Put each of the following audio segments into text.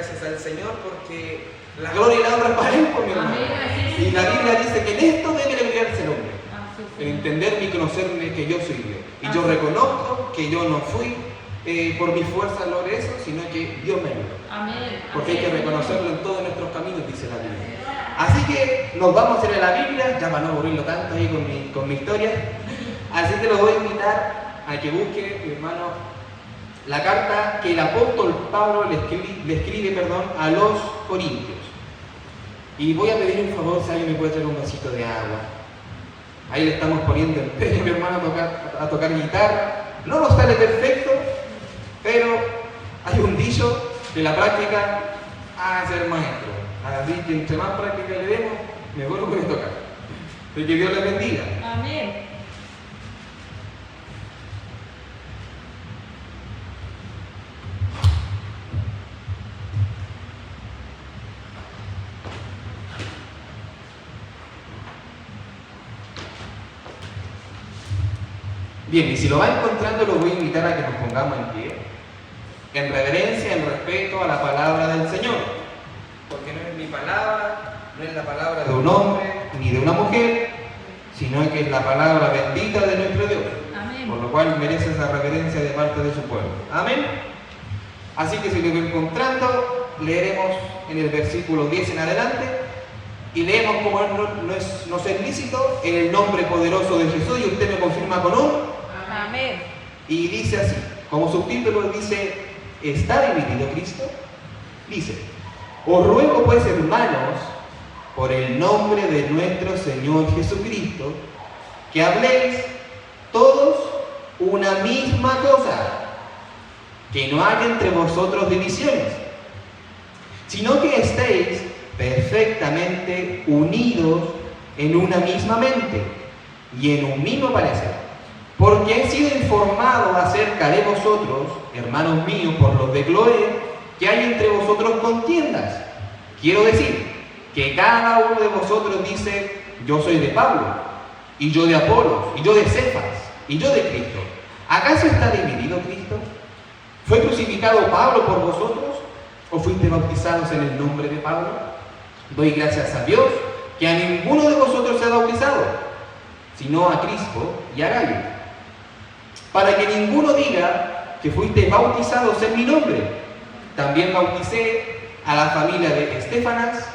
gracias al Señor porque la gloria y la honra es para Él, por mi hermano. Y la Biblia dice que en esto debe gloriarse el hombre. En entenderme y conocerme que yo soy Dios. Y yo reconozco que yo no fui por mi fuerza logré eso, sino que Dios me ayudó. Porque hay que reconocerlo en todos nuestros caminos, dice la Biblia. Así que nos vamos a ir a la Biblia, ya para no aburrirlo tanto ahí con mi historia. Así que los voy a invitar a que busque, mi hermano, la carta que el apóstol Pablo le escribe a los Corintios. Y voy a pedir un favor, si alguien me puede traer un vasito de agua. Ahí le estamos poniendo empeño, mi hermano, a tocar guitarra. No nos sale perfecto, pero hay un dicho de la práctica a ser maestro. Así que entre más práctica le demos, mejor lo puede tocar. Así que Dios le bendiga. Amén. Bien, y si lo va encontrando, lo voy a invitar a que nos pongamos en pie, en reverencia, en respeto a la palabra del Señor, porque no es mi palabra, no es la palabra de un hombre ni de una mujer, sino que es la palabra bendita de nuestro Dios. Amén. Por lo cual merece esa reverencia de parte de su pueblo. Amén. Así que si lo voy encontrando, leeremos en el versículo 10 en adelante y leemos como nos es lícito en el nombre poderoso de Jesús, y usted me confirma con un Amén. y dice así, como subtítulo dice: ¿está dividido Cristo? Dice: os ruego pues, hermanos, por el nombre de nuestro Señor Jesucristo, que habléis todos una misma cosa, que no haya entre vosotros divisiones, sino que estéis perfectamente unidos en una misma mente y en un mismo parecer. Porque he sido informado acerca de vosotros, hermanos míos, por los de Cloé, que hay entre vosotros contiendas. Quiero decir que cada uno de vosotros dice: yo soy de Pablo, y yo de Apolos, y yo de Cefas, y yo de Cristo. ¿Acaso está dividido Cristo? ¿Fue crucificado Pablo por vosotros? ¿O fuiste bautizados en el nombre de Pablo? Doy gracias a Dios que a ninguno de vosotros se ha bautizado, sino a Crispo y a Gayo, para que ninguno diga que fuiste bautizados en mi nombre. También bauticé a la familia de Estéfanas.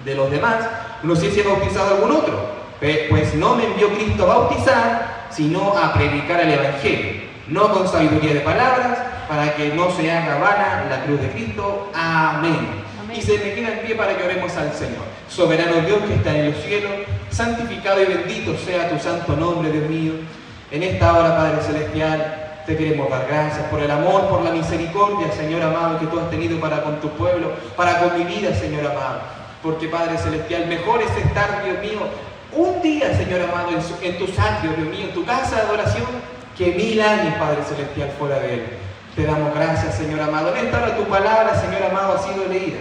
De los demás, no sé si he bautizado a algún otro, pues no me envió Cristo a bautizar, sino a predicar el Evangelio, no con sabiduría de palabras, para que no se haga vana la cruz de Cristo. Amén. Y se me queda en pie para que oremos al Señor. Soberano Dios que está en los cielos, santificado y bendito sea tu santo nombre, Dios mío. En esta hora, Padre Celestial, te queremos dar gracias por el amor, por la misericordia, Señor amado, que tú has tenido para con tu pueblo, para con mi vida, Señor amado. Porque, Padre Celestial, mejor es estar, Dios mío, un día, Señor amado, en tus atrios, Dios mío, en tu casa de adoración, que 1000 años, Padre Celestial, fuera de él. Te damos gracias, Señor amado. En esta hora tu palabra, Señor amado, ha sido leída.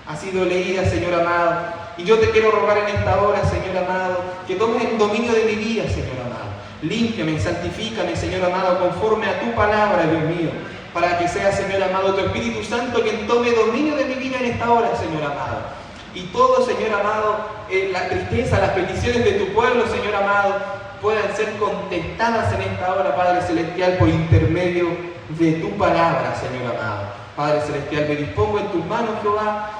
Ha sido leída, Señor amado. Y yo te quiero rogar en esta hora, Señor amado, que tomes el dominio de mi vida, Señor amado. Límpiame, santifícame, Señor amado, conforme a tu palabra, Dios mío. Para que sea, Señor amado, tu Espíritu Santo quien tome dominio de mi vida en esta hora, Señor amado. Y todo, Señor amado, la tristeza, las peticiones de tu pueblo, Señor amado, puedan ser contestadas en esta hora, Padre Celestial, por intermedio de tu palabra, Señor amado. Padre Celestial, me dispongo en tus manos, Jehová.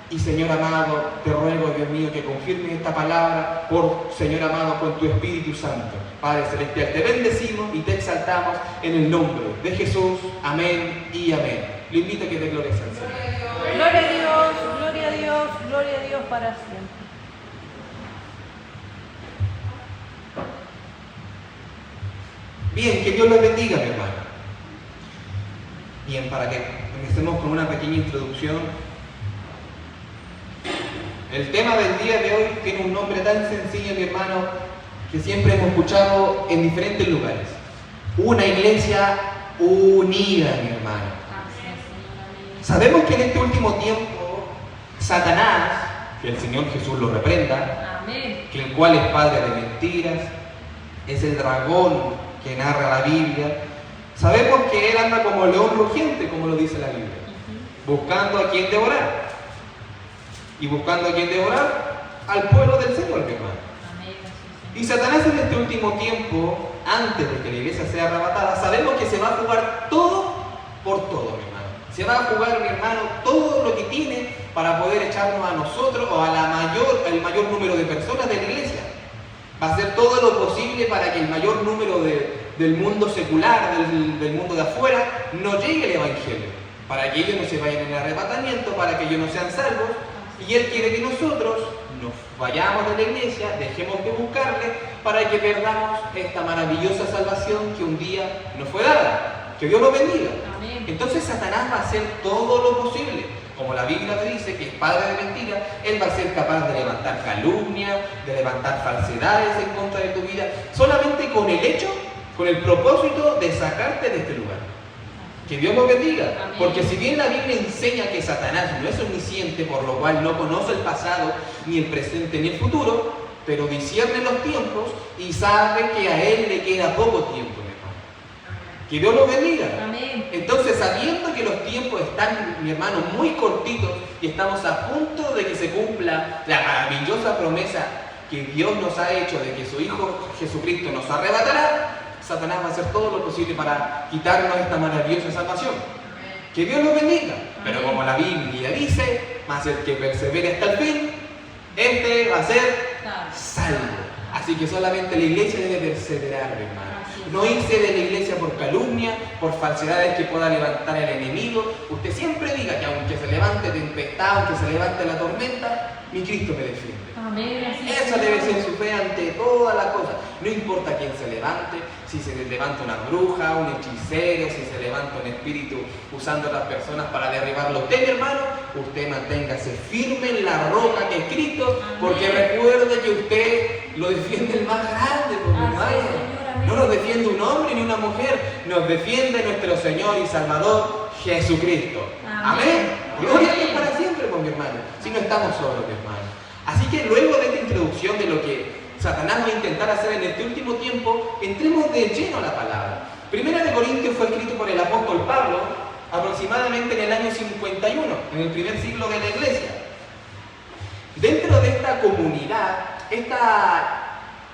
Y, Señor amado, te ruego, Dios mío, que confirmes esta palabra por, Señor amado, con tu Espíritu Santo. Padre Celestial, te bendecimos y te exaltamos en el nombre de Jesús. Amén y amén. Le invito a que te glories al Señor. Gloria a Dios, gloria a Dios, gloria a Dios para siempre. Bien, que Dios les bendiga, mi hermano. Bien, para que empecemos con una pequeña introducción. El tema del día de hoy tiene un nombre tan sencillo, mi hermano, que siempre hemos escuchado en diferentes lugares. Una iglesia unida, mi hermano. Sabemos que en este último tiempo, Satanás, que el Señor Jesús lo reprenda, Amén. que el cual es padre de mentiras, es el dragón que narra la Biblia. Sabemos que él anda como león rugiente, como lo dice la Biblia. buscando a quien devorar. Y buscando a quien devorar al pueblo del Señor, mi hermano. Y Satanás en este último tiempo, antes de que la iglesia sea arrebatada, sabemos que se va a jugar todo por todo, mi hermano. Se va a jugar, mi hermano, todo lo que tiene para poder echarnos a nosotros o al mayor número de personas de la iglesia. Va a hacer todo lo posible para que el mayor número del mundo secular, del mundo de afuera, no llegue el Evangelio. Para que ellos no se vayan en el arrebatamiento, para que ellos no sean salvos. Y Él quiere que nosotros nos vayamos de la iglesia, dejemos de buscarle, para que perdamos esta maravillosa salvación que un día nos fue dada. Que Dios nos bendiga. Amén. Entonces Satanás va a hacer todo lo posible. Como la Biblia te dice que es padre de mentira, Él va a ser capaz de levantar calumnia, de levantar falsedades en contra de tu vida, solamente con el hecho, con el propósito de sacarte de este lugar. Que Dios nos bendiga. Amén. Porque si bien la Biblia enseña que Satanás no es omnisciente, por lo cual no conoce el pasado, ni el presente, ni el futuro, pero discierne los tiempos y sabe que a Él le queda poco tiempo, mi hermano. Que Dios nos bendiga. Amén. Entonces, sabiendo que los tiempos están, mi hermano, muy cortitos y estamos a punto de que se cumpla la maravillosa promesa que Dios nos ha hecho de que su Hijo Jesucristo nos arrebatará, Satanás va a hacer todo lo posible para quitarnos esta maravillosa salvación. Que Dios nos bendiga. Pero como la Biblia dice, más el que persevere hasta el fin, este va a ser salvo. Así que solamente la iglesia debe perseverar, hermano. No irse de la iglesia por calumnia, por falsedades que pueda levantar el enemigo. Usted siempre diga que aunque se levante tempestad, aunque se levante la tormenta, mi Cristo me defiende. Amén. Esa debe ser su fe ante todas las cosas. No importa quién se levante, si se levanta una bruja, un hechicero, si se levanta un espíritu usando a las personas para derribarlo. Usted, mi hermano, usted manténgase firme en la roca que es Cristo, porque recuerde que usted lo defiende el más grande, por mi hermano. No nos defiende un hombre ni una mujer, nos defiende nuestro Señor y Salvador Jesucristo. Amén. Gloria a Dios para siempre, por mi hermano. Si no estamos solos, mi hermano. Así que luego de esta introducción de lo que Satanás va a intentar hacer en este último tiempo, entremos de lleno a la palabra. Primera de Corintios fue escrito por el apóstol Pablo aproximadamente en el año 51, en el primer siglo de la iglesia. Dentro de esta comunidad,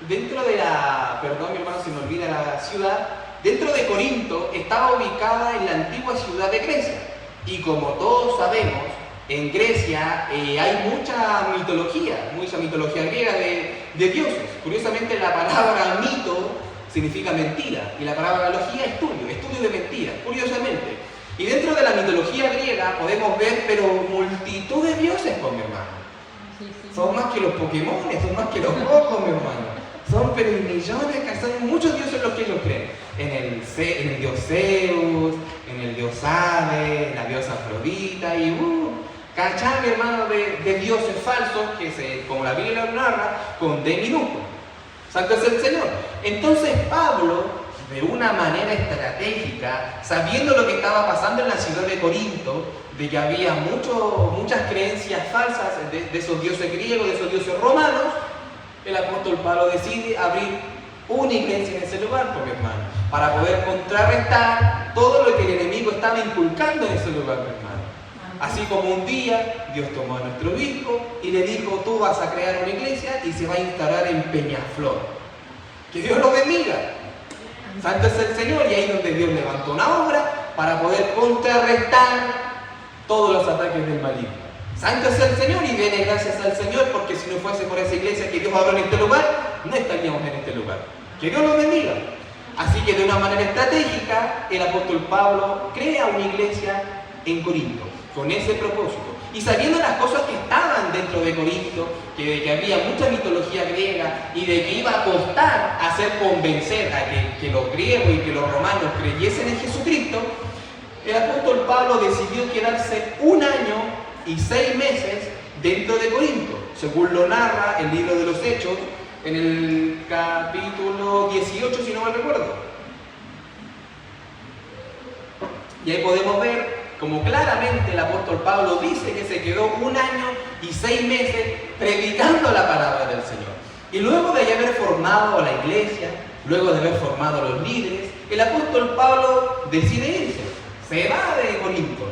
dentro de la, perdón mi hermano, se me olvida la ciudad, dentro de Corinto estaba ubicada en la antigua ciudad de Grecia. Y como todos sabemos, en Grecia hay mucha mitología griega de dioses. Curiosamente la palabra mito significa mentira y la palabra logía estudio de mentiras, curiosamente. Y dentro de la mitología griega podemos ver pero multitud de dioses, con mi hermano. Son más que los Pokémon, son más que los Gokos, mi hermano. Son pero millones, son muchos dioses los que ellos creen. En el dios Zeus, en el dios Hades, en la diosa Afrodita y ¿cachai, mi hermano, de dioses falsos que como la Biblia lo narra, con D minúsculo? Santo es el Señor. Entonces Pablo, de una manera estratégica, sabiendo lo que estaba pasando en la ciudad de Corinto, de que había muchas creencias falsas de esos dioses griegos, de esos dioses romanos, el apóstol Pablo decide abrir una iglesia en ese lugar, por mi hermano, para poder contrarrestar todo lo que el enemigo estaba inculcando en ese lugar, mi hermano. Así como un día Dios tomó a nuestro obispo y le dijo: tú vas a crear una iglesia y se va a instalar en Peñaflor. Que Dios lo bendiga. Santo es el Señor. Y ahí donde Dios levantó una obra para poder contrarrestar todos los ataques del maligno. Santo es el Señor, y denle gracias al Señor, porque si no fuese por esa iglesia que Dios abrió en este lugar, no estaríamos en este lugar. Que Dios lo bendiga. Así que de una manera estratégica, el apóstol Pablo crea una iglesia en Corinto, con ese propósito. Y sabiendo las cosas que estaban dentro de Corinto, que había mucha mitología griega y de que iba a costar hacer convencer a que los griegos y que los romanos creyesen en Jesucristo, el apóstol Pablo decidió quedarse 1 año y 6 meses dentro de Corinto, según lo narra el libro de los Hechos, en el capítulo 18, si no mal recuerdo. Y ahí podemos ver como claramente el apóstol Pablo dice que se quedó 1 año y 6 meses predicando la palabra del Señor. Y luego de haber formado a la iglesia, luego de haber formado a los líderes, el apóstol Pablo decide irse, se va de Corinto.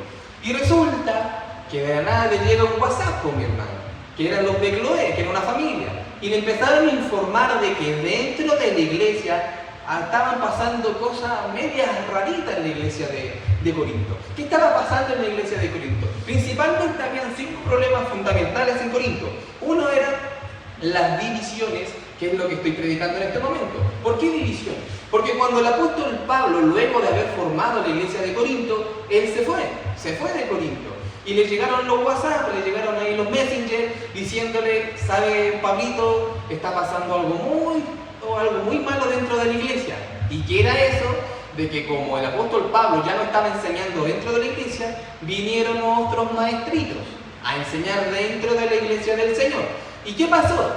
Y resulta que de la nada le llega un WhatsApp con mi hermano, que eran los de Cloé, que era una familia, y le empezaron a informar de que dentro de la iglesia estaban pasando cosas medias raritas en la iglesia de Corinto. ¿Qué estaba pasando en la iglesia de Corinto? Principalmente habían 5 problemas fundamentales en Corinto. Uno era las divisiones, que es lo que estoy predicando en este momento. ¿Por qué divisiones? Porque cuando el apóstol Pablo, luego de haber formado la iglesia de Corinto, él se fue de Corinto. Y le llegaron los WhatsApp, le llegaron ahí los Messenger, diciéndole, ¿sabe, Pablito? Está pasando algo muy malo dentro de la iglesia. ¿Y qué era eso? De que como el apóstol Pablo ya no estaba enseñando dentro de la iglesia, vinieron otros maestritos a enseñar dentro de la iglesia del Señor. ¿Y qué pasó?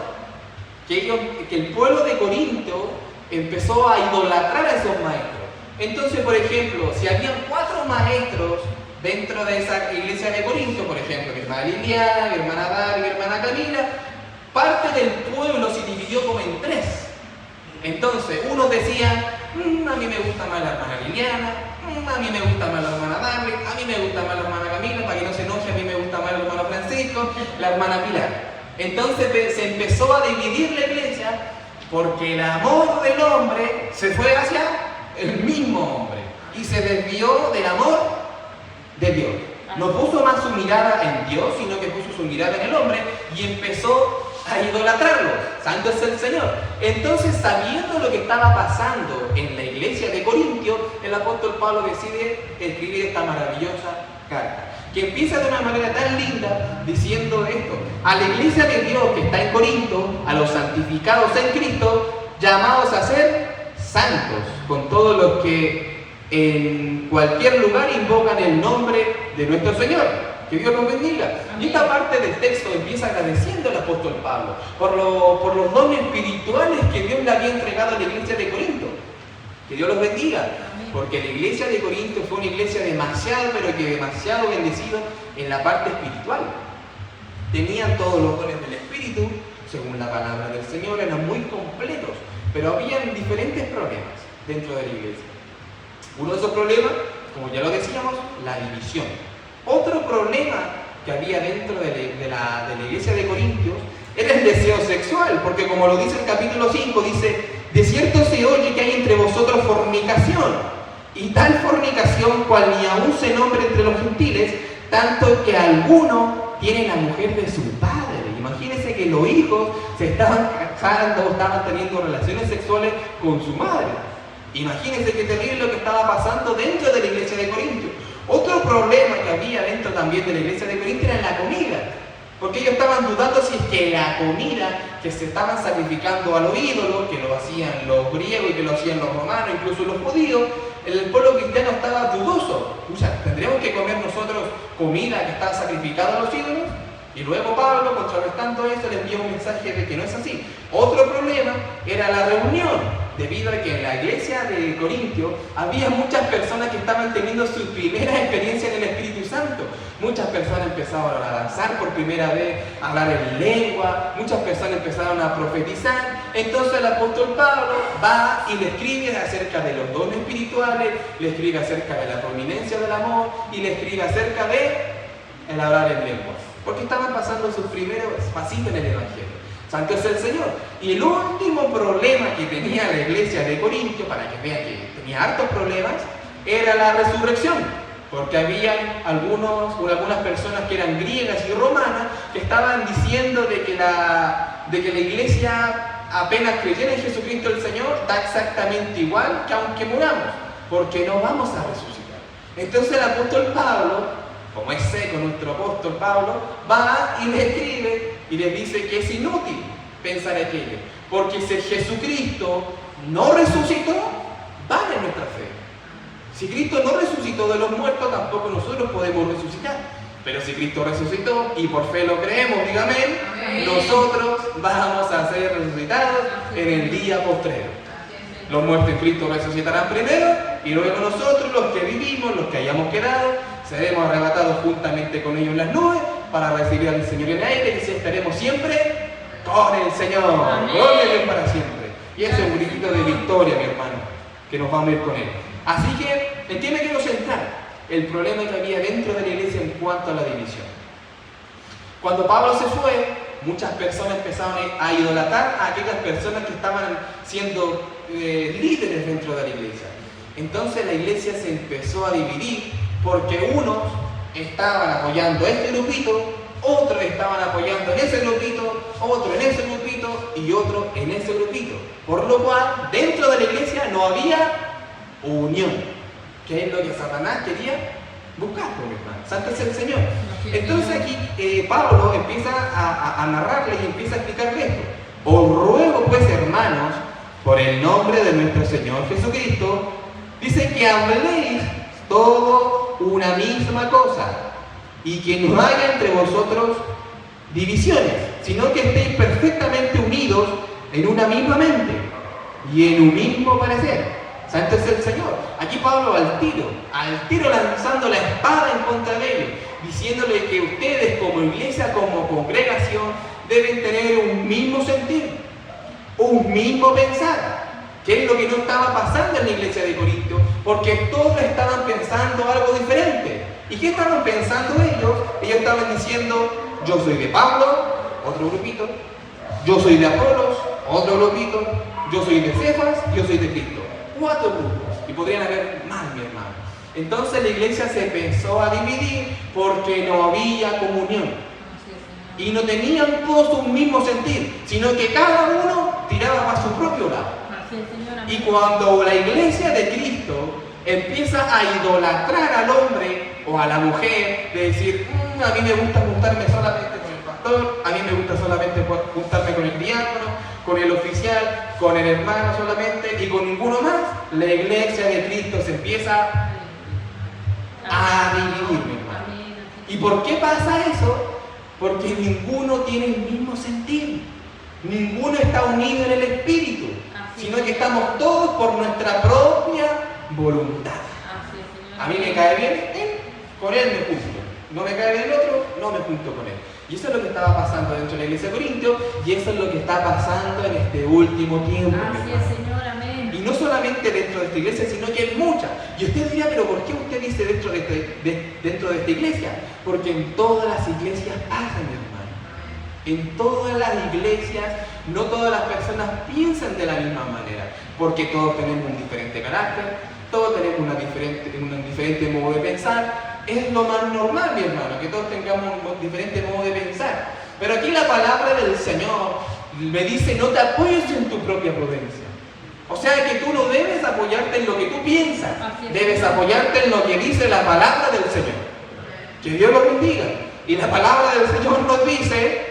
Que el pueblo de Corinto empezó a idolatrar a esos maestros. Entonces, por ejemplo, si habían 4 maestros dentro de esa iglesia de Corinto, por ejemplo, mi hermana Liliana, mi hermana Dar, mi hermana Camila, parte del pueblo se dividió como en 3. Entonces, unos decían, a mí me gusta más la hermana Liliana, a mí me gusta más la hermana Darle, a mí me gusta más la hermana Camila, para que no se enoje, a mí me gusta más el hermano Francisco, la hermana Pilar. Entonces se empezó a dividir la iglesia porque el amor del hombre se fue hacia el mismo hombre y se desvió del amor de Dios. No puso más su mirada en Dios, sino que puso su mirada en el hombre y empezó a idolatrarlo. Santo es el Señor. Entonces, sabiendo lo que estaba pasando en la iglesia de Corintio, el apóstol Pablo decide escribir esta maravillosa carta, que empieza de una manera tan linda diciendo esto: a la iglesia de Dios que está en Corinto, a los santificados en Cristo, llamados a ser santos, con todos los que en cualquier lugar invocan el nombre de nuestro Señor. Que Dios los bendiga. Amén. Y esta parte del texto empieza agradeciendo al apóstol Pablo por los dones espirituales que Dios le había entregado a la iglesia de Corinto. Que Dios los bendiga. Amén. Porque la iglesia de Corinto fue una iglesia demasiado bendecida en la parte espiritual. Tenían todos los dones del Espíritu, según la palabra del Señor, eran muy completos, pero habían diferentes problemas dentro de la iglesia. Uno de esos problemas, como ya lo decíamos, la división. Otro problema que había dentro de la iglesia de Corintios era el deseo sexual, porque como lo dice el capítulo 5, dice: de cierto se oye que hay entre vosotros fornicación, y tal fornicación cual ni aún se nombra entre los gentiles, tanto que alguno tiene la mujer de su padre. Imagínense que los hijos se estaban casando, estaban teniendo relaciones sexuales con su madre. Imagínense qué terrible lo que estaba pasando dentro de la iglesia de Corintios. Otro problema que había dentro también de la iglesia de Corinto era la comida, porque ellos estaban dudando si es que la comida que se estaban sacrificando a los ídolos, que lo hacían los griegos y que lo hacían los romanos, incluso los judíos, el pueblo cristiano estaba dudoso. O sea, ¿tendríamos que comer nosotros comida que está sacrificada a los ídolos? Y luego Pablo, contrarrestando eso, le envía un mensaje de que no es así. Otro problema era la reunión, debido a que en la iglesia de Corintio había muchas personas que estaban teniendo su primera experiencia en el Espíritu Santo. Muchas personas empezaron a danzar por primera vez, a hablar en lengua, muchas personas empezaron a profetizar. Entonces el apóstol Pablo va y le escribe acerca de los dones espirituales, le escribe acerca de la prominencia del amor y le escribe acerca de el hablar en lenguas, porque estaban pasando sus primeros pasitos en el Evangelio. Santo es el Señor. Y el último problema que tenía la iglesia de Corintio, para que vean que tenía hartos problemas, era la resurrección. Porque había algunas personas que eran griegas y romanas que estaban diciendo de que la iglesia, apenas creyera en Jesucristo el Señor, da exactamente igual que aunque muramos, porque no vamos a resucitar. Entonces el apóstol Pablo, como es seco nuestro apóstol Pablo, va y le escribe y le dice que es inútil pensar aquello, porque si Jesucristo no resucitó, vale nuestra fe. Si Cristo no resucitó de los muertos, tampoco nosotros podemos resucitar. Pero si Cristo resucitó y por fe lo creemos, dígame, amén, nosotros vamos a ser resucitados en el día postrero. Los muertos en Cristo resucitarán primero y luego nosotros, los que vivimos, los que hayamos quedado, seremos arrebatados juntamente con ellos en las nubes para recibir al Señor en el aire, y así estaremos siempre con el Señor. Gloria a Dios para siempre. Y ese es un gritito de victoria, mi hermano, que nos vamos a ir con Él. Así que, ¿en qué me quiero centrar? El problema que había dentro de la iglesia cuanto a la división. Cuando Pablo se fue, muchas personas empezaron a idolatrar a aquellas personas que estaban siendo líderes dentro de la iglesia. Entonces la iglesia se empezó a dividir porque unos estaban apoyando a este grupito, otros estaban apoyando en ese grupito, otro en ese grupito y otro en ese grupito. Por lo cual, dentro de la iglesia no había unión, que es lo que Satanás quería buscar, mi hermano. Santo es el Señor. Entonces aquí Pablo empieza a narrarle y empieza a explicarle esto. Os ruego pues, hermanos, por el nombre de nuestro Señor Jesucristo, dice que habléis todo una misma cosa y que no haya entre vosotros divisiones, sino que estéis perfectamente unidos en una misma mente y en un mismo parecer. Santo es el Señor. Aquí Pablo al tiro lanzando la espada en contra de ellos, diciéndole que ustedes como iglesia, como congregación, deben tener un mismo sentir, un mismo pensar, que es lo que no estaba pasando en la iglesia de Corinto, porque todos estaban pensando algo diferente. ¿Y qué estaban pensando ellos? Ellos estaban diciendo, yo soy de Pablo, otro grupito, yo soy de Apolos, otro grupito, yo soy de Cefas, yo soy de Cristo. 4 grupos, y podrían haber más, mi hermano. Entonces la iglesia se empezó a dividir porque no había comunión. Y no tenían todos un mismo sentir, sino que cada uno tiraba para su propio lado. Y cuando la iglesia de Cristo empieza a idolatrar al hombre o a la mujer, de decir, a mí me gusta juntarme solamente con el pastor, a mí me gusta solamente juntarme con el diácono, con el oficial, con el hermano solamente y con ninguno más, la iglesia de Cristo se empieza a dividir, mi hermano. ¿Y por qué pasa eso? Porque ninguno tiene el mismo sentir, ninguno está unido en el espíritu, sino que estamos todos por nuestra propia voluntad. A mí me cae bien él, con él me junto. No me cae bien el otro, no me junto con él. Y eso es lo que estaba pasando dentro de la iglesia de Corintio, y eso es lo que está pasando en este último tiempo. Así es, Señor, amén. Y no solamente dentro de esta iglesia, sino que en muchas. Y usted dirá, pero ¿por qué usted dice dentro de esta iglesia? Porque en todas las iglesias pasa, mi hermano. En todas las iglesias, no todas las personas piensan de la misma manera, porque todos tenemos un diferente carácter, todos tenemos un diferente modo de pensar. Es lo más normal, mi hermano, que todos tengamos un diferente modo de pensar. Pero aquí la palabra del Señor me dice, no te apoyes en tu propia prudencia. O sea que tú no debes apoyarte en lo que tú piensas, debes apoyarte en lo que dice la palabra del Señor. Que Dios lo bendiga. Y la palabra del Señor nos dice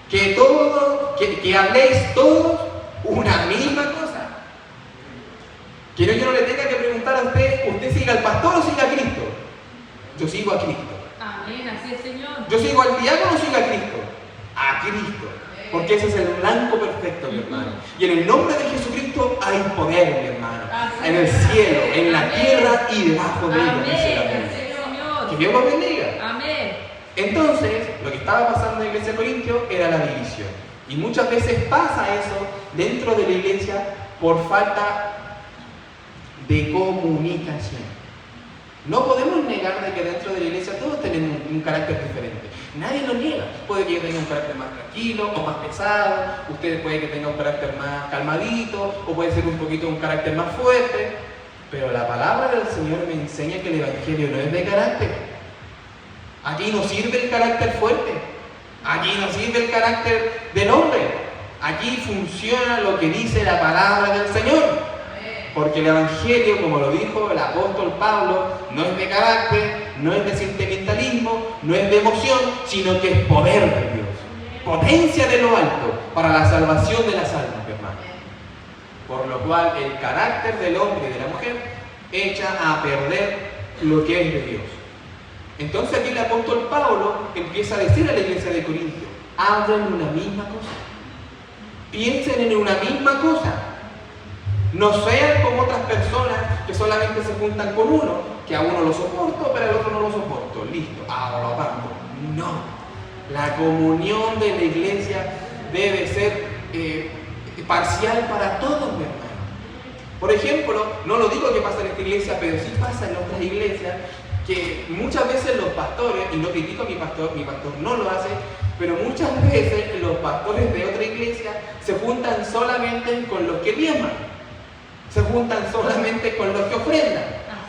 que habléis todos una misma cosa. Quiero que yo no le tenga que preguntar a ¿usted sigue al pastor o sigue a Cristo? Yo sigo a Cristo. Amén, así es, Señor. Yo sigo al diácono o sigo a Cristo. A Cristo. Porque ese es el blanco perfecto, mi hermano. Y en el nombre de Jesucristo hay poder, mi hermano. En el cielo, en la tierra y debajo de ella, dice la Biblia. Que Dios los bendiga. Amén. Entonces, lo que estaba pasando en la iglesia de Corintio era la división. Y muchas veces pasa eso dentro de la iglesia por falta de comunicación. No podemos negar de que dentro de la iglesia todos tenemos un carácter diferente. Nadie lo niega. Puede que yo tenga un carácter más tranquilo o más pesado. Usted puede que tenga un carácter más calmadito o puede ser un poquito un carácter más fuerte. Pero la palabra del Señor me enseña que el evangelio no es de carácter. Aquí no sirve el carácter fuerte. Aquí no sirve el carácter del hombre. Aquí funciona lo que dice la palabra del Señor. Porque el evangelio, como lo dijo el apóstol Pablo, no es de carácter, no es de sentimentalismo, no es de emoción, sino que es poder de Dios. Potencia de lo alto para la salvación de las almas, hermano. Por lo cual el carácter del hombre y de la mujer echa a perder lo que es de Dios. Entonces aquí el apóstol Pablo empieza a decir a la iglesia de Corintio, hablen una misma cosa, piensen en una misma cosa, no sean como otras personas que solamente se juntan con uno, que a uno lo soporto pero al otro no lo soporto, listo, ahora lo aparto. No, la comunión de la iglesia debe ser parcial para todos, mi hermano. Por ejemplo, no lo digo que pasa en esta iglesia, pero sí pasa en otras iglesias, que muchas veces los pastores, y no critico a mi pastor no lo hace, pero muchas veces los pastores de otra iglesia se juntan solamente con los que diezman, se juntan solamente con los que ofrendan.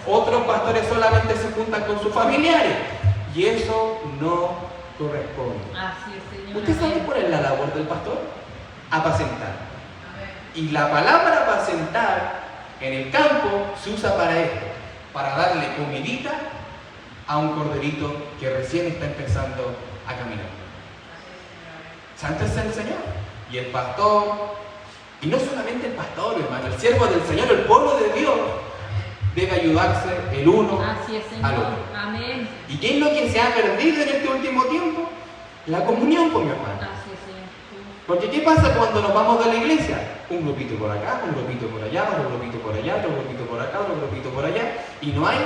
Otros pastores solamente se juntan con sus familiares, y eso no corresponde. Así es, Señor. ¿Usted sabe cuál es la labor del pastor? Apacentar. Y la palabra apacentar en el campo se usa para esto, para darle comidita a un corderito que recién está empezando a caminar. Santo es el Señor. Y el pastor, y no solamente el pastor, hermano, el siervo del Señor, el pueblo de Dios, debe ayudarse el uno Así es, Señor. al otro. Amén. ¿Y qué es lo que se ha perdido en este último tiempo? La comunión con mi hermano. Así es, Señor. Porque ¿qué pasa cuando nos vamos de la iglesia? Un grupito por acá, un grupito por allá, otro grupito por allá, otro grupito por acá, otro grupito por allá, y no hay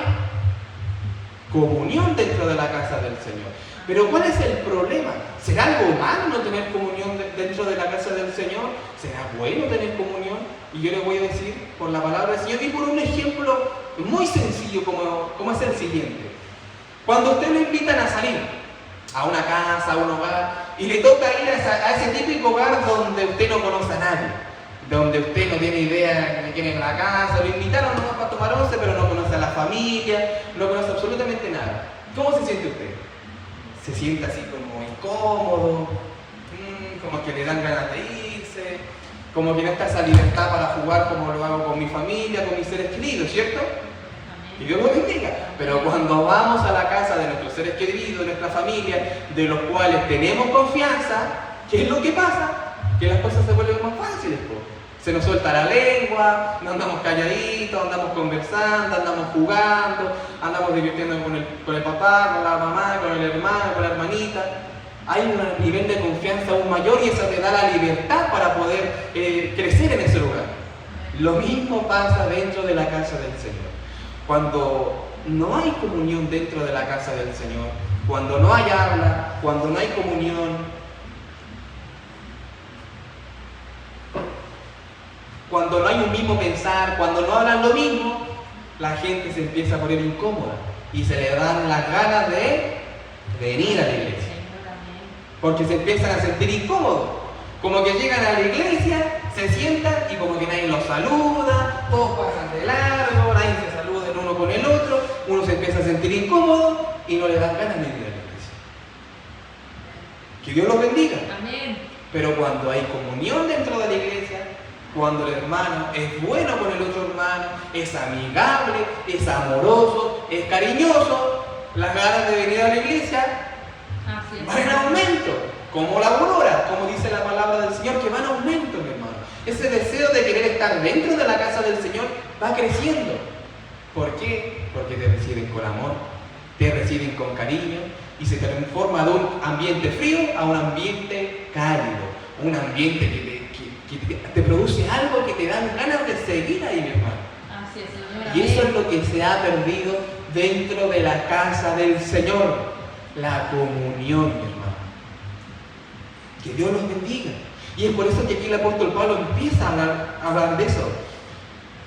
comunión dentro de la casa del Señor. Pero ¿cuál es el problema? ¿Será algo malo no tener comunión dentro de la casa del Señor? ¿Será bueno tener comunión? Y yo le voy a decir por la palabra del Señor y por un ejemplo muy sencillo como es el siguiente. Cuando usted lo invitan a salir a una casa, a un hogar, y le toca ir a ese típico hogar donde usted no conoce a nadie, donde usted no tiene idea de quién es la casa, lo invitaron nomás para tomar once, pero no conoce a la familia, no conoce absolutamente nada. ¿Cómo se siente usted? Se siente así como incómodo, como que le dan ganas de irse, como que no está esa libertad para jugar como lo hago con mi familia, con mis seres queridos, ¿cierto? Y Dios lo bendiga. Pero cuando vamos a la casa de nuestros seres queridos, de nuestra familia, de los cuales tenemos confianza, ¿qué es lo que pasa? Que las cosas se vuelven más fáciles, pues. Se nos suelta la lengua, no andamos calladitos, andamos conversando, andamos jugando, andamos divirtiendo con el papá, con la mamá, con el hermano, con la hermanita. Hay un nivel de confianza aún mayor y eso te da la libertad para poder crecer en ese lugar. Lo mismo pasa dentro de la casa del Señor. Cuando no hay comunión dentro de la casa del Señor, cuando no hay habla, cuando no hay comunión, cuando no hay un mismo pensar, cuando no hablan lo mismo, la gente se empieza a poner incómoda y se le dan las ganas de venir a la iglesia. Porque se empiezan a sentir incómodos. Como que llegan a la iglesia, se sientan y como que nadie los saluda, todos pasan de largo, nadie se saluda el uno con el otro, uno se empieza a sentir incómodo y no le dan ganas de venir a la iglesia. Que Dios los bendiga. Amén. Pero cuando hay comunión dentro de la iglesia, cuando el hermano es bueno con el otro hermano, es amigable, es amoroso, es cariñoso, las ganas de venir a la iglesia van en aumento, como la aurora, como dice la palabra del Señor, que va en aumento, mi hermano. Ese deseo de querer estar dentro de la casa del Señor va creciendo. ¿Por qué? Porque te reciben con amor, te reciben con cariño y se transforma de un ambiente frío a un ambiente cálido, un ambiente que te produce algo que te dan ganas de seguir ahí, mi hermano. Así es, Señor. Y eso es lo que se ha perdido dentro de la casa del Señor. La comunión, mi hermano. Que Dios los bendiga. Y es por eso que aquí el apóstol Pablo empieza a hablar de eso.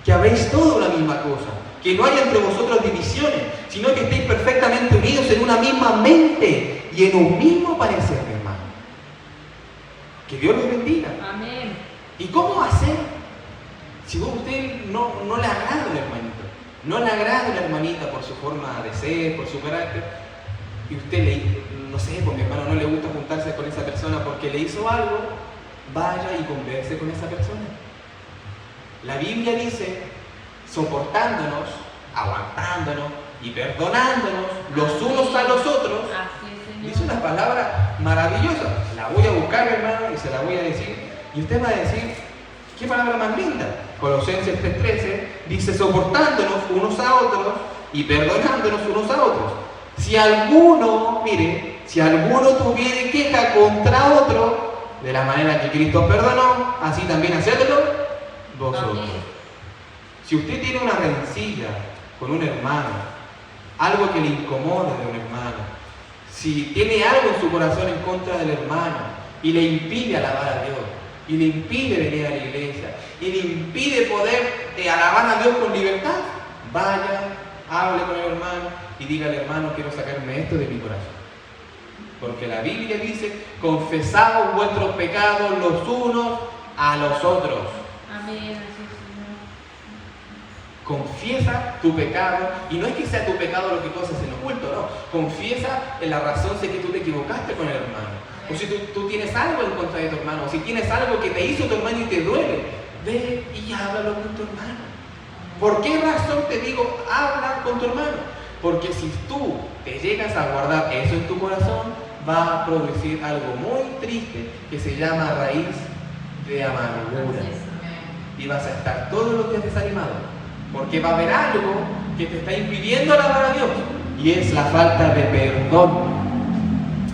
Que habéis todo la misma cosa. Que no haya entre vosotros divisiones, sino que estéis perfectamente unidos en una misma mente y en un mismo parecer, mi hermano. Que Dios los bendiga. Amén. ¿Y cómo hacer? Si a usted no le agrada un hermanito, no le agrada una hermanita por su forma de ser, por su carácter, y usted no sé, pues mi hermano no le gusta juntarse con esa persona porque le hizo algo, vaya y converse con esa persona. La Biblia dice, soportándonos, aguantándonos y perdonándonos los unos a los otros. Así es, Señor. Dice una palabra maravillosa. La voy a buscar, mi hermano, y se la voy a decir. Y usted va a decir, ¿qué palabra más linda? Colosenses 3:13 dice, soportándonos unos a otros y perdonándonos unos a otros. Si alguno tuviere queja contra otro, de la manera que Cristo perdonó, así también hacedlo vosotros. Amén. Si usted tiene una rencilla con un hermano, algo que le incomode de un hermano, si tiene algo en su corazón en contra del hermano y le impide alabar a Dios, y le impide venir a la iglesia, y le impide poder alabar a Dios con libertad, vaya, hable con el hermano y dígale, hermano, quiero sacarme esto de mi corazón. Porque la Biblia dice, confesaos vuestros pecados los unos a los otros. Amén, así es, Señor. Confiesa tu pecado, y no es que sea tu pecado lo que tú haces en oculto, no. Confiesa en la razón de que tú te equivocaste con el hermano. O si tú tienes algo en contra de tu hermano, o si tienes algo que te hizo tu hermano y te duele, ve y háblalo con tu hermano. ¿Por qué razón te digo, habla con tu hermano? Porque si tú te llegas a guardar eso en tu corazón, va a producir algo muy triste que se llama raíz de amargura. Y vas a estar todos los días desanimado, porque va a haber algo que te está impidiendo alabar a Dios, y es la falta de perdón.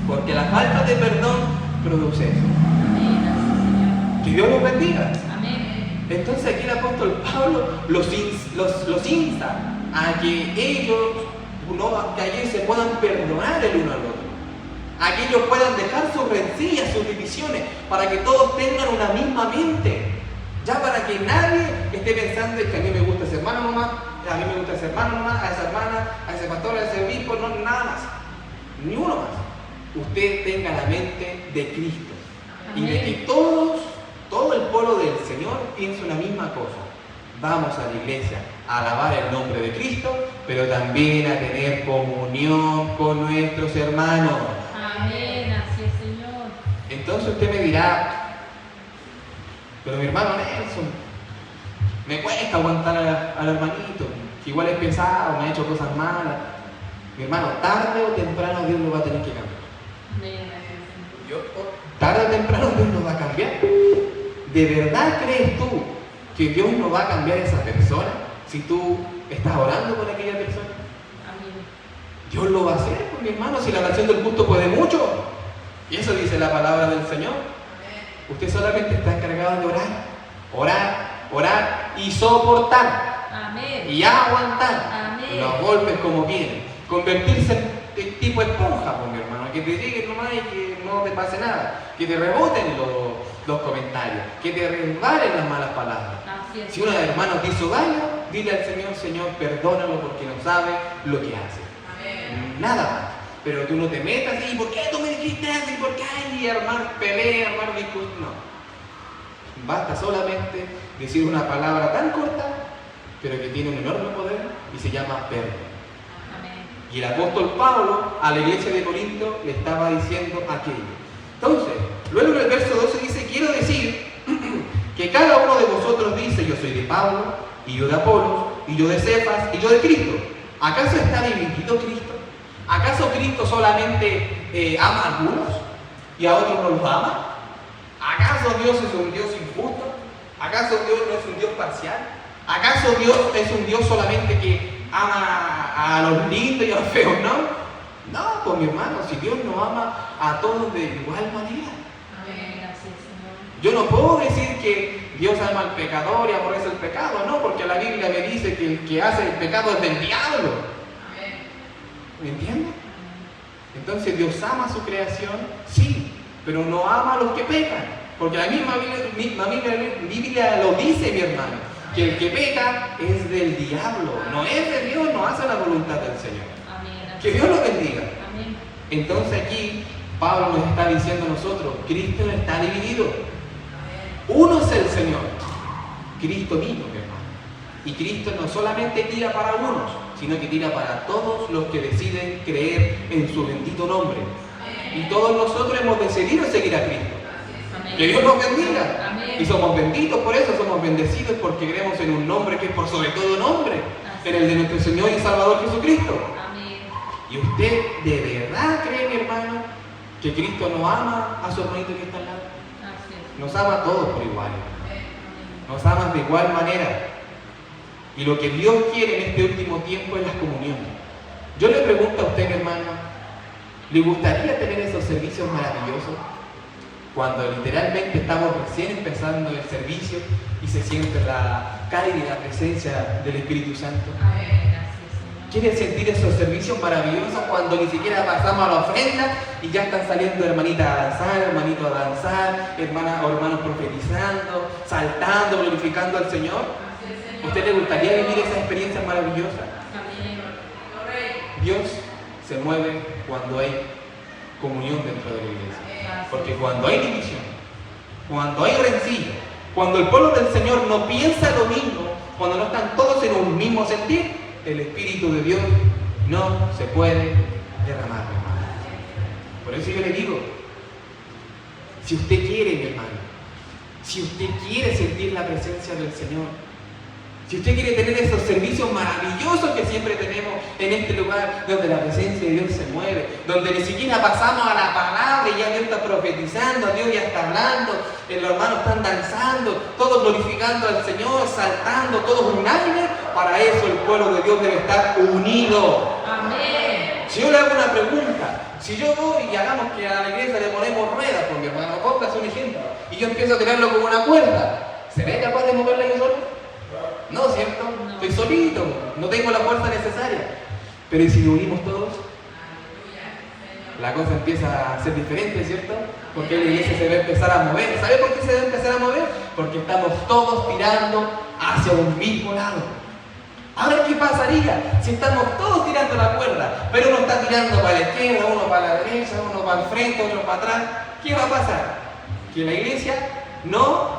Porque la falta de perdón produce eso. Amén, Que Dios los bendiga. amén. Entonces aquí el apóstol Pablo los insta a que ellos se puedan perdonar el uno al otro, a que ellos puedan dejar sus rencillas, sus divisiones, para que todos tengan una misma mente, ya para que nadie esté pensando que a mí me gusta ese hermano nomás, a mí me gusta ese hermano nomás, a esa hermana, a ese pastor, a ese obispo, no, nada más, ni uno más. Usted tenga la mente de Cristo. Amén. Y de que todo el pueblo del Señor piensa una misma cosa. Vamos a la iglesia a alabar el nombre de Cristo, pero también a tener comunión con nuestros hermanos. Amén, así es, Señor. Entonces usted me dirá, pero mi hermano Nelson, me cuesta aguantar al hermanito, que igual es pesado, me ha hecho cosas malas. Mi hermano, tarde o temprano Dios lo va a tener que cambiar. Tarde o temprano Dios nos va a cambiar. ¿De verdad crees tú que Dios no va a cambiar a esa persona si tú estás orando por aquella persona? Amén. Dios lo va a hacer, pues, mi hermano, si la oración del justo puede mucho. Y eso dice la palabra del Señor. Usted solamente está encargado de orar y soportar. Amén. Y aguantar. Amén. Los golpes como vienen. Convertirse en tipo esponja, pues, mi hermano, que te lleguen nomás y que no te pase nada, que te reboten los comentarios, que te resbalen las malas palabras. Así es. Si un hermano te hizo daño, dile al Señor, Señor, perdónalo porque no sabe lo que hace. Amén. Nada más. Pero tú no te metas y ¿por qué tú me dijiste eso? ¿Y por qué hay? Y armar pelea, armar discursos. No. Basta solamente decir una palabra tan corta, pero que tiene un enorme poder y se llama perdón. Y el apóstol Pablo a la iglesia de Corinto le estaba diciendo aquello. Entonces, luego en el verso 12 dice, quiero decir que cada uno de vosotros dice, yo soy de Pablo, y yo de Apolos, y yo de Cefas, y yo de Cristo. ¿Acaso está dividido Cristo? ¿Acaso Cristo solamente ama a algunos y a otros no los ama? ¿Acaso Dios es un Dios injusto? ¿Acaso Dios no es un Dios parcial? ¿Acaso Dios es un Dios solamente que ama a los lindos y a los feos? No, pues mi hermano, si Dios no ama a todos de igual manera. Amén, así es, Señor. Yo no puedo decir que Dios ama al pecador y aborrece el pecado, no, porque la Biblia me dice que el que hace el pecado es del diablo. ¿Me entiendes? Entonces Dios ama a su creación, sí, pero no ama a los que pecan, porque la misma Biblia lo dice, mi hermano, que el que peca es del diablo, no es de Dios, no hace la voluntad del Señor. Amén. Que Dios lo bendiga. Amén. Entonces aquí Pablo nos está diciendo a nosotros, Cristo no está dividido. Uno es el Señor, Cristo mismo, mi hermano. Y Cristo no solamente tira para unos, sino que tira para todos los que deciden creer en su bendito nombre. Y todos nosotros hemos decidido seguir a Cristo. Amén. Que Dios nos bendiga. Amén. Y somos benditos por eso, somos bendecidos porque creemos en un nombre que es por sobre todo nombre, en el de nuestro Señor y Salvador Jesucristo. Amén. ¿Y usted de verdad cree, mi hermano, que Cristo no ama a su hermanito que está al lado? Así es. Nos ama a todos por igual. Nos ama de igual manera. Y lo que Dios quiere en este último tiempo es la comunión. Yo le pregunto a usted, mi hermano, ¿le gustaría tener esos servicios maravillosos? Cuando literalmente estamos recién empezando el servicio y se siente la cálida presencia del Espíritu Santo. Amén, así es, Señor. ¿Quieren sentir esos servicios maravillosos cuando ni siquiera pasamos a la ofrenda y ya están saliendo hermanitas a danzar, hermanitos a danzar, hermanas o hermanos profetizando, saltando, glorificando al Señor? ¿Usted le gustaría vivir esas experiencias maravillosas? Amén. Dios se mueve cuando hay comunión dentro de la iglesia. Porque cuando hay división, cuando hay rencilla, cuando el pueblo del Señor no piensa lo mismo, cuando no están todos en un mismo sentir, el Espíritu de Dios no se puede derramar, mi hermano. Por eso yo le digo, si usted quiere, mi hermano, si usted quiere sentir la presencia del Señor, si usted quiere tener esos servicios maravillosos que siempre tenemos en este lugar, donde la presencia de Dios se mueve, donde ni siquiera pasamos a la palabra y ya Dios está profetizando, Dios ya está hablando, los hermanos están danzando, todos glorificando al Señor, saltando, todos unánimes, para eso el pueblo de Dios debe estar unido. Amén. Si yo le hago una pregunta, si yo voy y hagamos que a la iglesia le ponemos ruedas, por mi hermano Costa es un ejemplo, y yo empiezo a tirarlo como una cuerda, ¿seré capaz de moverla yo solo? No, ¿cierto? No. Estoy solito, no tengo la fuerza necesaria. Pero ¿y si nos unimos todos? La cosa empieza a ser diferente, ¿cierto? Porque la iglesia se va a empezar a mover. ¿Sabe por qué se va a empezar a mover? Porque estamos todos tirando hacia un mismo lado. Ahora, ¿qué pasaría si estamos todos tirando la cuerda, pero uno está tirando para la izquierda, uno para la derecha, uno para el frente, otro para atrás? ¿Qué va a pasar? Que la iglesia no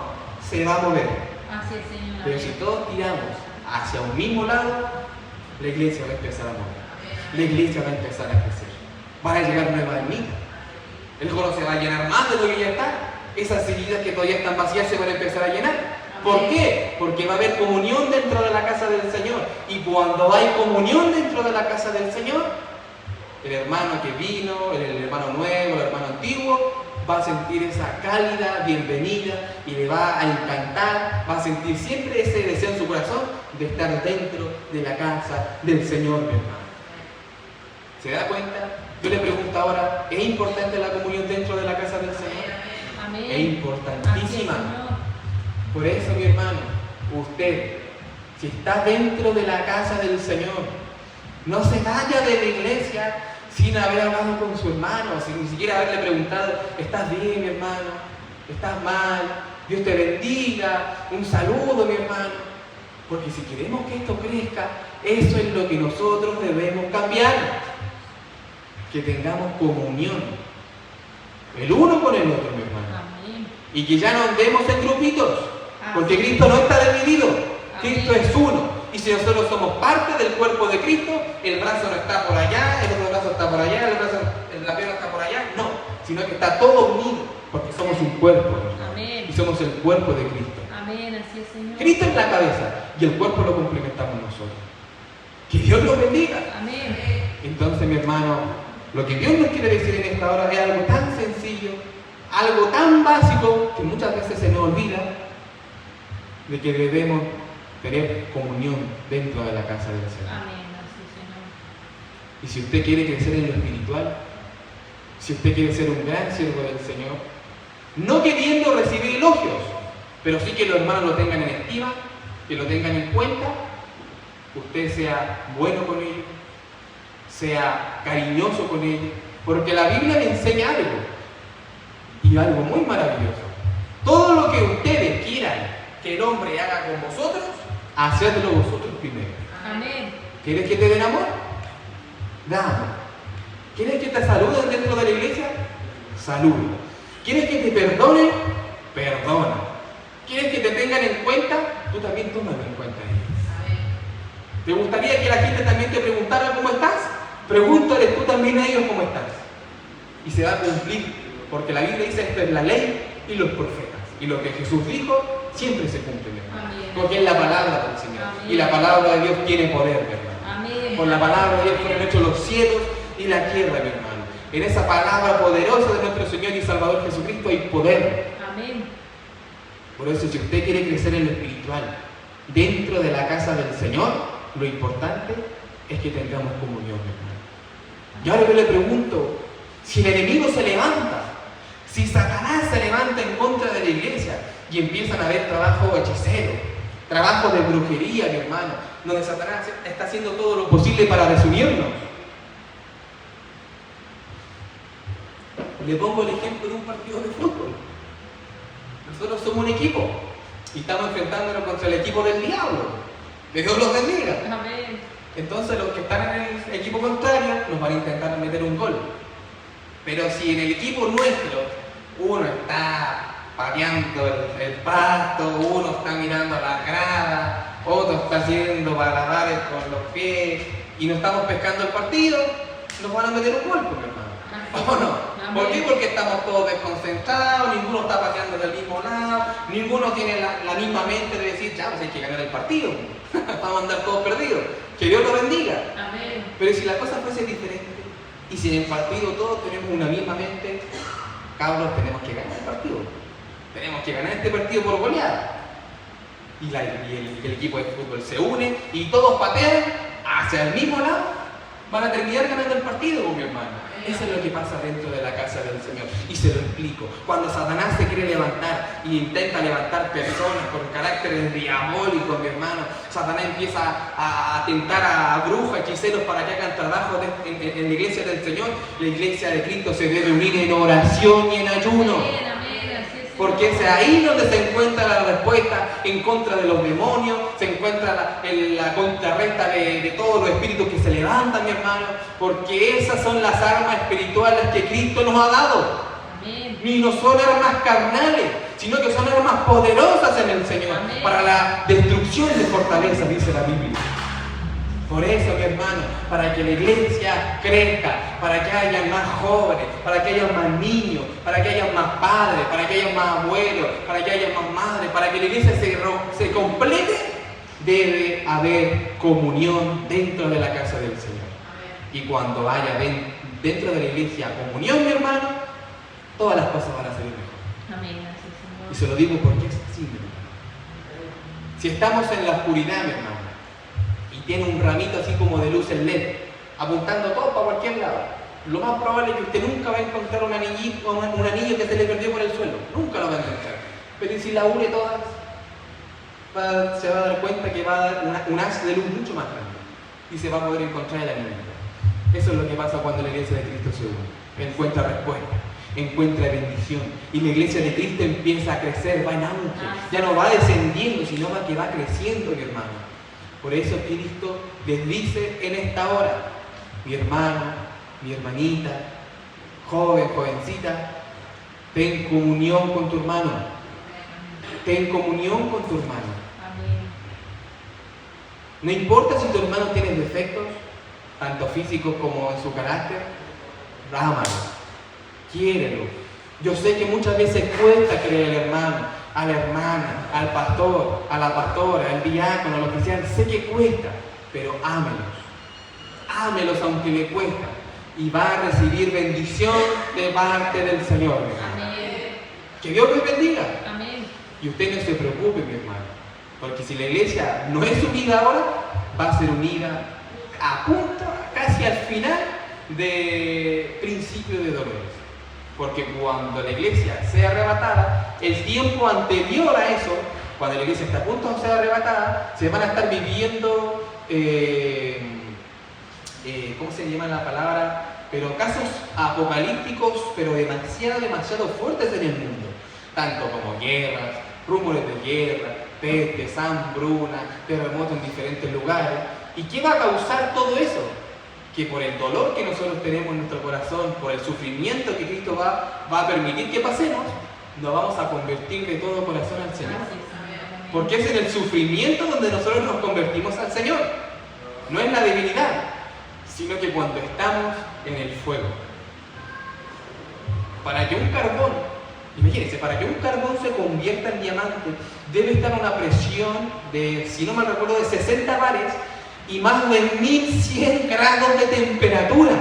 se va a mover. Así es, Señor. Pero si todos tiramos hacia un mismo lado, la iglesia va a empezar a mover. La iglesia va a empezar a crecer. Van a llegar nuevas ermitas. El coro se va a llenar más de lo que ya está. Esas sillas que todavía están vacías se van a empezar a llenar. ¿Por qué? Porque va a haber comunión dentro de la casa del Señor. Y cuando hay comunión dentro de la casa del Señor, el hermano que vino, el hermano nuevo, el hermano antiguo, va a sentir esa cálida bienvenida y le va a encantar, va a sentir siempre ese deseo en su corazón de estar dentro de la casa del Señor, mi hermano. ¿Se da cuenta? Yo le pregunto ahora, ¿es importante la comunión dentro de la casa del Señor? Amén. Es importantísima. Así es, Señor. Por eso, mi hermano, usted, si está dentro de la casa del Señor, no se vaya de la iglesia sin haber hablado con su hermano, sin ni siquiera haberle preguntado, ¿estás bien, mi hermano? ¿Estás mal? Dios te bendiga, un saludo, mi hermano. Porque si queremos que esto crezca, eso es lo que nosotros debemos cambiar. Que tengamos comunión, el uno con el otro, mi hermano. Amén. Y que ya no andemos en grupitos, porque Cristo no está dividido, Cristo es uno. Y si nosotros somos parte del cuerpo de Cristo, el brazo no está por allá, el otro brazo está por allá, la pierna está por allá, no, sino que está todo unido, porque somos un cuerpo, hermano. Amén. Y somos el cuerpo de Cristo. Amén, así es, Señor. Cristo es la cabeza y el cuerpo lo complementamos nosotros. Que Dios los bendiga. Amén. Entonces, mi hermano, lo que Dios nos quiere decir en esta hora es algo tan sencillo, algo tan básico, que muchas veces se nos olvida, de que debemos tener comunión dentro de la casa del Señor. Amén, así es, Señor. Y si usted quiere crecer en lo espiritual, si usted quiere ser un gran siervo del Señor, no queriendo recibir elogios, pero sí que los hermanos lo tengan en estima, que lo tengan en cuenta, usted sea bueno con ellos, sea cariñoso con ellos, porque la Biblia le enseña algo, y algo muy maravilloso. Todo lo que ustedes quieran que el hombre haga con vosotros, hacedlo vosotros primero. Amén. ¿Quieres que te den amor? Da amor. ¿Quieres que te saluden dentro de la iglesia? Saluda. ¿Quieres que te perdonen? Perdona. ¿Quieres que te tengan en cuenta? Tú también tómalo en cuenta a ellos. ¿Te gustaría que la gente también te preguntara cómo estás? Pregúntale tú también a ellos cómo estás. Y se va a cumplir, porque la Biblia dice esto es la ley y los profetas. Y lo que Jesús dijo siempre se cumple, mi hermano. Amén. Porque es la palabra del Señor. Amén. Y la palabra de Dios tiene poder, mi hermano. Amén. Por la palabra de Dios fueron hechos los cielos y la tierra, mi hermano. En esa palabra poderosa de nuestro Señor y Salvador Jesucristo hay poder. Amén. Por eso, si usted quiere crecer en lo espiritual, dentro de la casa del Señor, lo importante es que tengamos comunión, mi hermano. Y ahora yo le pregunto, si el enemigo se levanta, si Satanás se levanta en contra de la iglesia y empiezan a haber trabajo hechicero, trabajo de brujería, mi hermano, donde Satanás está haciendo todo lo posible para desunirnos. Le pongo el ejemplo de un partido de fútbol. Nosotros somos un equipo y estamos enfrentándonos contra el equipo del diablo. Que Dios los bendiga. Amén. Entonces los que están en el equipo contrario nos van a intentar meter un gol. Pero si en el equipo nuestro uno está pateando el pasto, uno está mirando la grada, otro está haciendo malabares con los pies y no estamos pescando el partido, nos van a meter un gol, mi hermano. ¿O no? ¿Por qué? Porque estamos todos desconcentrados, ninguno está pateando del mismo lado, ninguno tiene la misma mente de decir, ya, pues hay que ganar el partido, vamos a andar todos perdidos. Que Dios lo bendiga. Amén. Pero si la cosa fuese diferente, y si en el partido todos tenemos una misma mente, cabros, tenemos que ganar el partido. Tenemos que ganar este partido por goleada. Y el equipo de fútbol se une y todos patean hacia el mismo lado, van a terminar ganando el partido, mi hermano. Eso es lo que pasa dentro de la casa del Señor. Y se lo explico. Cuando Satanás se quiere levantar e intenta levantar personas con caracteres diabólicos, mi hermano, Satanás empieza a tentar a brujas, hechiceros para que hagan trabajo en la iglesia del Señor. La iglesia de Cristo se debe unir en oración y en ayuno. Porque es ahí donde se encuentra la respuesta en contra de los demonios, se encuentra la contrarresta de todos los espíritus que se levantan, mi hermano, porque esas son las armas espirituales que Cristo nos ha dado. Amén. Ni no son armas carnales, sino que son armas poderosas en el Señor. Amén. Para la destrucción de fortalezas, dice la Biblia. Por eso, mi hermano, para que la iglesia crezca, para que haya más jóvenes, para que haya más niños, para que haya más padres, para que haya más abuelos, para que haya más madres, para que la iglesia se complete, debe haber comunión dentro de la casa del Señor. Y cuando haya dentro de la iglesia comunión, mi hermano, todas las cosas van a salir mejor. Amén. Así, Señor. Y se lo digo porque es así, mi hermano. Si estamos en la oscuridad, mi hermano, tiene un ramito así como de luz en LED, apuntando todo para cualquier lado, lo más probable es que usted nunca va a encontrar un anillo que se le perdió por el suelo. Nunca lo va a encontrar. Pero si la une todas, se va a dar cuenta que va a dar un haz de luz mucho más grande. Y se va a poder encontrar el anillo. Eso es lo que pasa cuando la iglesia de Cristo se une. Encuentra respuesta, encuentra bendición. Y la iglesia de Cristo empieza a crecer, va en auge. Ya no va descendiendo, sino que va creciendo, mi hermano. Por eso Cristo les dice en esta hora, mi hermano, mi hermanita, joven, jovencita, ten comunión con tu hermano. Ten comunión con tu hermano. Amén. No importa si tu hermano tiene defectos, tanto físicos como en su carácter, ámalo, quiérelo. Yo sé que muchas veces cuesta creer al hermano, a la hermana, al pastor, a la pastora, al diácono, al oficial. Sé que cuesta, pero ámelos. Ámelos aunque le cuesta. Y va a recibir bendición de parte del Señor. Amén. Que Dios les bendiga. Amén. Y usted no se preocupe, mi hermano. Porque si la iglesia no es unida ahora, va a ser unida a punto, casi al final de principio de dolores. Porque cuando la iglesia sea arrebatada, el tiempo anterior a eso, cuando la iglesia está a punto de ser arrebatada, se van a estar viviendo, ¿cómo se llama la palabra? Pero casos apocalípticos, pero demasiado fuertes en el mundo. Tanto como guerras, rumores de guerra, pestes, hambruna, terremotos en diferentes lugares. ¿Y qué va a causar todo eso? Que por el dolor que nosotros tenemos en nuestro corazón, por el sufrimiento que Cristo va a permitir que pasemos, nos vamos a convertir de todo corazón al Señor. Porque es en el sufrimiento donde nosotros nos convertimos al Señor. No es la debilidad, sino que cuando estamos en el fuego. Para que un carbón, imagínense, para que un carbón se convierta en diamante, debe estar a una presión de, si no me recuerdo, de 60 bares, y más de 1100 grados de temperatura.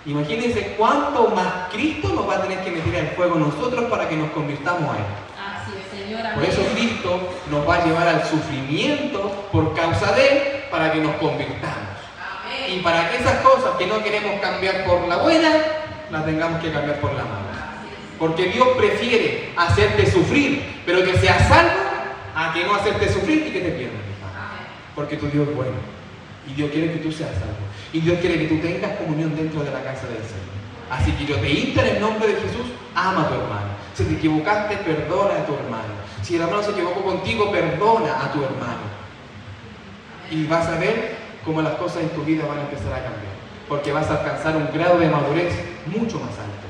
Imagínense cuánto más Cristo nos va a tener que meter al fuego nosotros para que nos convirtamos a Él. Así es, Señor. Por eso Cristo nos va a llevar al sufrimiento por causa de Él para que nos convirtamos. Amén. Y para que esas cosas que no queremos cambiar por la buena, las tengamos que cambiar por la mala. Porque Dios prefiere hacerte sufrir, pero que seas salvo, a que no hacerte sufrir y que te pierdas. Porque tu Dios es bueno. Y Dios quiere que tú seas salvo. Y Dios quiere que tú tengas comunión dentro de la casa del Señor. Así que yo te insto en el nombre de Jesús, ama a tu hermano. Si te equivocaste, perdona a tu hermano. Si el hermano se equivocó contigo, perdona a tu hermano. Y vas a ver como las cosas en tu vida van a empezar a cambiar. Porque vas a alcanzar un grado de madurez mucho más alto.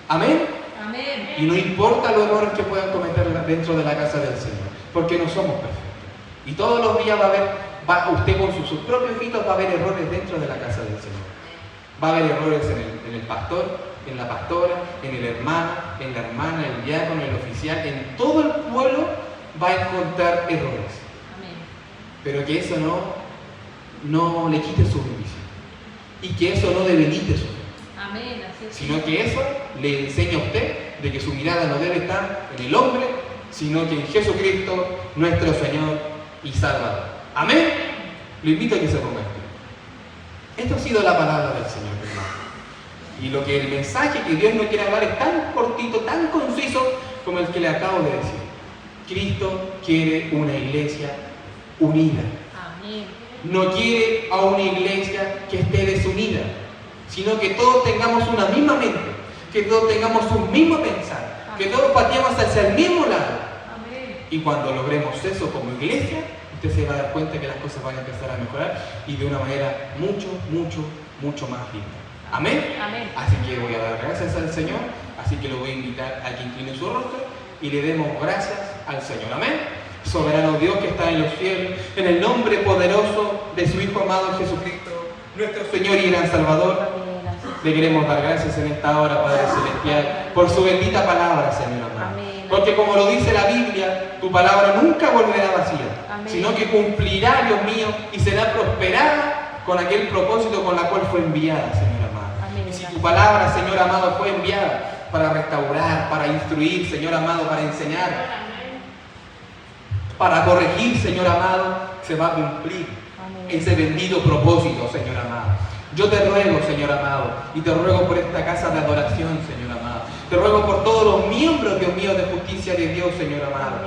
Amén. Amén. Y no importa los errores que puedan cometer dentro de la casa del Señor, porque no somos perfectos. Y todos los días usted con sus propios ojitos va a haber errores dentro de la casa del Señor. Va a haber errores en el pastor, en la pastora, en el hermano, en la hermana, el diácono, el oficial, en todo el pueblo va a encontrar errores. Amén. Pero que eso no le quite su bendición. Y que eso no debilite su fe. Amén. Así es. Sino que eso le enseña a usted de que su mirada no debe estar en el hombre, sino que en Jesucristo, nuestro Señor y Salvador. Amén. Lo invito a que se ponga en pie. Esto ha sido la palabra del Señor, hermano. Y lo que el mensaje que Dios nos quiere hablar es tan cortito, tan conciso como el que le acabo de decir. Cristo quiere una iglesia unida. Amén. No quiere a una iglesia que esté desunida, sino que todos tengamos una misma mente, que todos tengamos un mismo pensar, que todos pateemos hacia el mismo lado. Amén. Y cuando logremos eso como iglesia, usted se va a dar cuenta que las cosas van a empezar a mejorar y de una manera mucho, mucho, mucho más linda. Amén. Amén. Así que voy a dar gracias al Señor, así que lo voy a invitar a que incline su rostro y le demos gracias al Señor. Amén. Soberano Dios que está en los cielos, en el nombre poderoso de su Hijo amado Jesucristo, nuestro Señor y gran Salvador, le queremos dar gracias en esta hora, Padre Celestial, por su bendita palabra, Señor amado. Amén. Porque como lo dice la Biblia, tu palabra nunca volverá vacía, Amén. sino que cumplirá, Dios mío, y será prosperada con aquel propósito con la cual fue enviada, Señor amado. Amén. Y si tu palabra, Señor amado, fue enviada para restaurar, para instruir, Señor amado, para enseñar, para corregir, Señor amado, se va a cumplir ese bendito propósito, Señor amado. Yo te ruego, Señor amado, y te ruego por esta casa de adoración, Señor amado. Te ruego por todos los miembros, Dios mío, de justicia de Dios, Señor amado.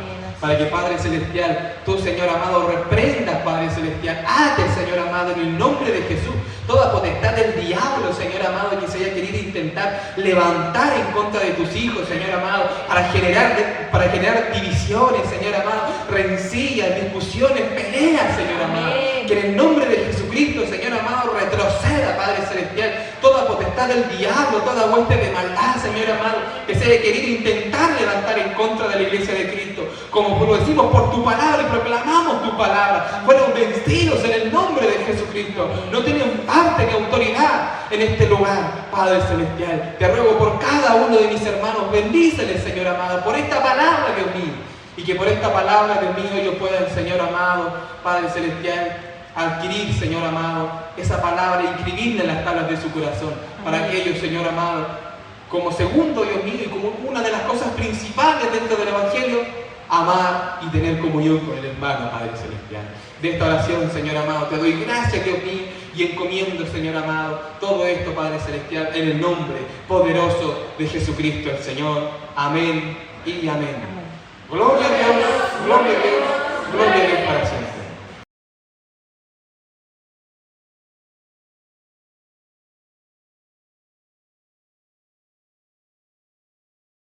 Para que, Padre Celestial, tú, Señor amado, reprendas, Padre Celestial, ate, Señor amado, en el nombre de Jesús, toda potestad del diablo, Señor amado, que se haya querido intentar levantar en contra de tus hijos, Señor amado, para generar divisiones, Señor amado, rencillas, discusiones, peleas, Señor amado. Que en el nombre de Jesucristo, Señor amado, retroceda, Padre Celestial, toda potestad del diablo, toda hueste de maldad, Señor amado, que se haya querido intentar levantar en contra de la iglesia de Cristo. Como lo decimos por tu palabra y proclamamos tu palabra, fueron vencidos en el nombre de Jesucristo. No tienen parte ni autoridad en este lugar, Padre Celestial. Te ruego por cada uno de mis hermanos, bendíceles, Señor amado, por esta palabra, Dios mío. Y que por esta palabra, Dios mío, ellos puedan, Señor amado, Padre Celestial, adquirir, Señor amado, esa palabra y inscribirla en las tablas de su corazón. Para que ellos, Señor amado, como segundo, Dios mío, y como una de las cosas principales dentro del Evangelio, amar y tener comunión con el hermano, Padre Celestial. De esta oración, Señor amado, te doy gracias, Dios mío, y encomiendo, Señor amado, todo esto, Padre Celestial, en el nombre poderoso de Jesucristo, el Señor. Amén y amén. Gloria a Dios, gloria a Dios, gloria a Dios para siempre.